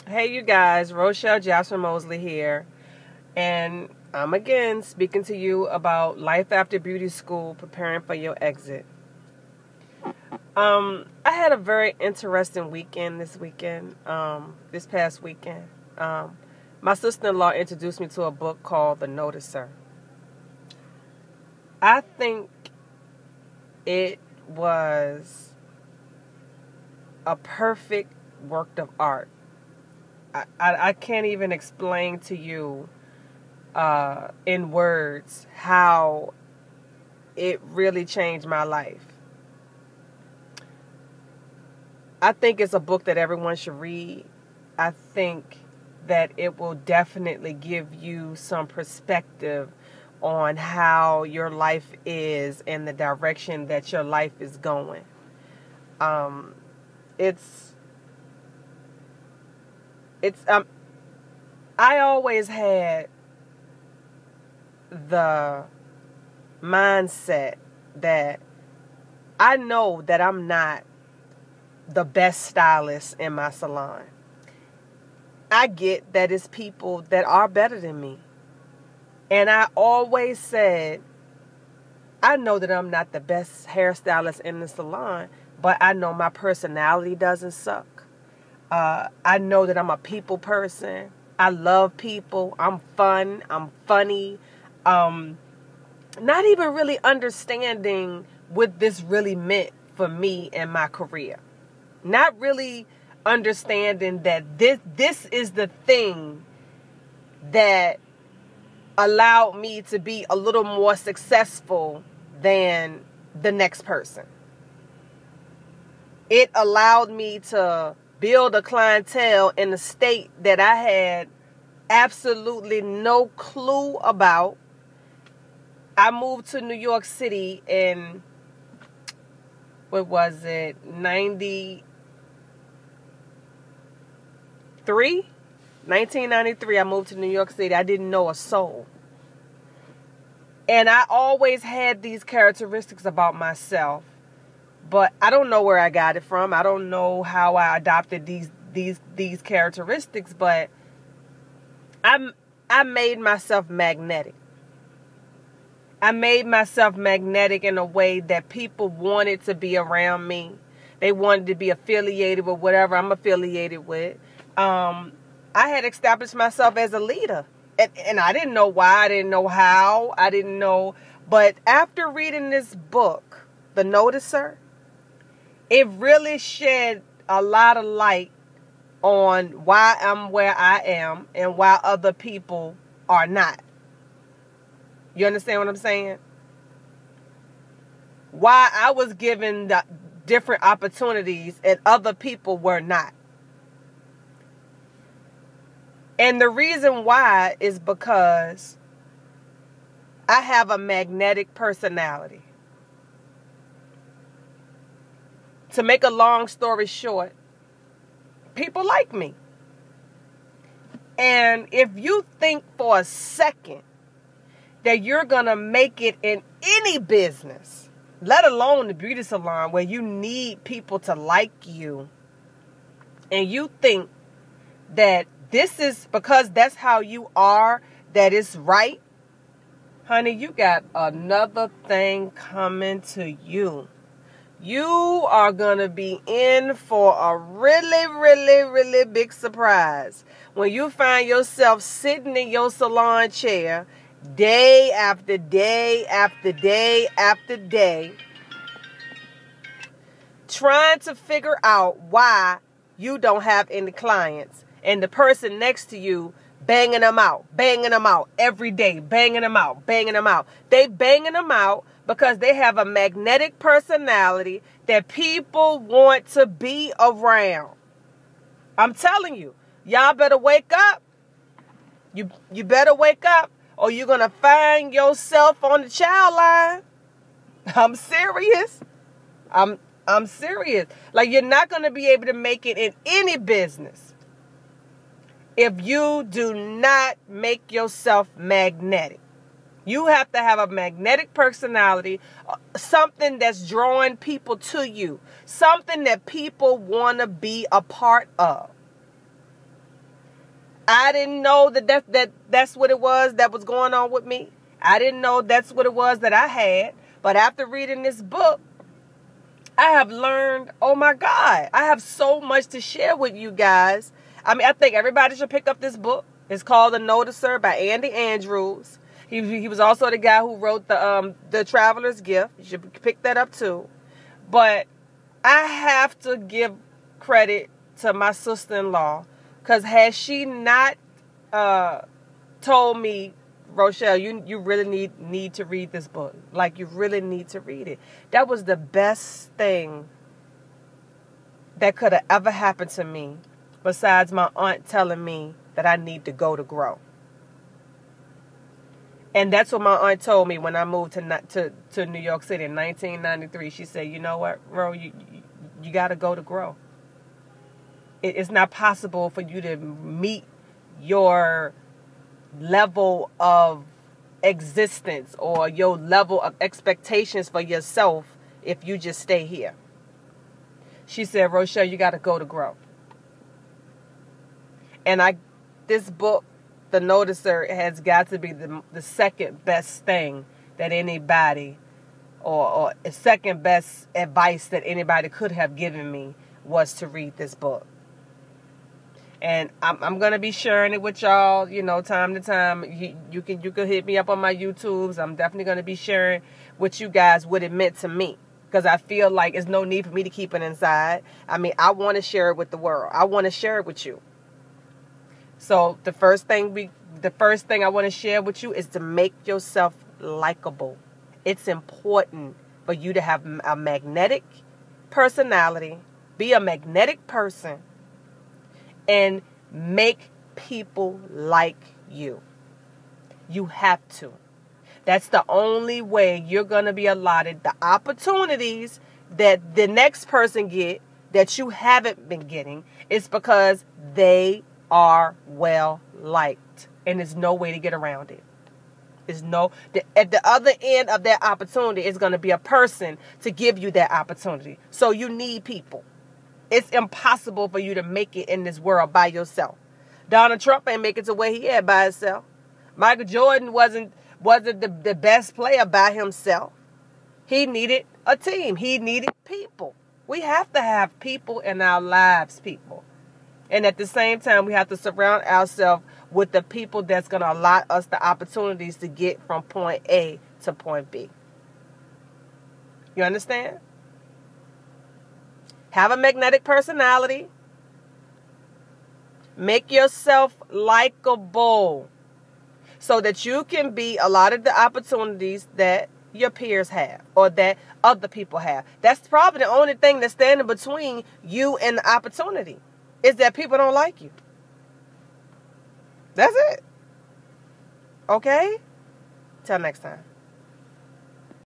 Hey, you guys, Rochelle Jasper Mosley here, and I'm again speaking to you about life after beauty school, preparing for your exit. I had a very interesting weekend this past weekend. My sister-in-law introduced me to a book called The Noticer. I think it was a perfect work of art. I can't even explain to you in words how it really changed my life. I think it's a book that everyone should read. I think that it will definitely give you some perspective on how your life is and the direction that your life is going. I always had the mindset that I know that I'm not the best stylist in my salon. I get that it's people that are better than me. And I always said, I know that I'm not the best hairstylist in the salon, but I know my personality doesn't suck. I know that I'm a people person. I love people. I'm fun. I'm funny. Not even really understanding what this really meant for me and my career. Not really understanding that this is the thing that allowed me to be a little more successful than the next person. It allowed me to build a clientele in a state that I had absolutely no clue about. I moved to New York City in, 1993, I moved to New York City. I didn't know a soul. And I always had these characteristics about myself, but I don't know where I got it from. I don't know how I adopted these characteristics, but I made myself magnetic. I made myself magnetic in a way that people wanted to be around me. They wanted to be affiliated with whatever I'm affiliated with. I had established myself as a leader. And I didn't know why. I didn't know how. I didn't know. But after reading this book, The Noticer, it really shed a lot of light on why I'm where I am and why other people are not. You understand what I'm saying? Why I was given the different opportunities and other people were not. And the reason why is because I have a magnetic personality. To make a long story short, people like me. And if you think for a second that you're going to make it in any business, let alone the beauty salon where you need people to like you, and you think that this is because that's how you are, that it's right, honey, you got another thing coming to you. You are going to be in for a really, really, really big surprise when you find yourself sitting in your salon chair day after day after day after day, trying to figure out why you don't have any clients, and the person next to you banging them out every day, banging them out. They banging them out because they have a magnetic personality that people want to be around. I'm telling you, y'all better wake up. You better wake up, or you're going to find yourself on the child line. I'm serious. I'm serious. Like, you're not going to be able to make it in any business if you do not make yourself magnetic. You have to have a magnetic personality, something that's drawing people to you, something that people want to be a part of. I didn't know that's what it was that was going on with me. I didn't know that's what it was that I had. But after reading this book, I have learned, oh my God, I have so much to share with you guys. I mean, I think everybody should pick up this book. It's called The Noticer by Andy Andrews. He was also the guy who wrote the Traveler's Gift. You should pick that up too. But I have to give credit to my sister-in-law, because had she not told me, Rochelle, you really need to read this book. Like, you really need to read it. That was the best thing that could have ever happened to me, besides my aunt telling me that I need to go to grow. And that's what my aunt told me when I moved to New York City in 1993. She said, you know what, Ro, you got to go to grow. It's not possible for you to meet your level of existence or your level of expectations for yourself if you just stay here. She said, Rochelle, you got to go to grow. And this book, The Noticer, has got to be the second best thing that anybody, or second best advice that anybody could have given me, was to read this book. And I'm going to be sharing it with y'all, time to time. You can hit me up on my YouTubes. I'm definitely going to be sharing with you guys what it meant to me, because I feel like there's no need for me to keep it inside. I mean, I want to share it with the world. I want to share it with you. So the first thing I want to share with you is to make yourself likable. It's important for you to have a magnetic personality, be a magnetic person, and make people like you. You have to. That's the only way you're going to be allotted the opportunities that the next person get that you haven't been getting. It's because they are well liked, and there's no way to get around it. At the other end of that opportunity is going to be a person to give you that opportunity. So you need people. It's impossible for you to make it in this world by yourself. Donald Trump ain't make it to where he at by himself. Michael Jordan wasn't the best player by himself. He needed a team. He needed people. We have to have people in our lives, people. And at the same time, we have to surround ourselves with the people that's going to allot us the opportunities to get from point A to point B. You understand? Have a magnetic personality. Make yourself likable so that you can be allotted the opportunities that your peers have or that other people have. That's probably the only thing that's standing between you and the opportunity, is that people don't like you. That's it. Okay? Till next time.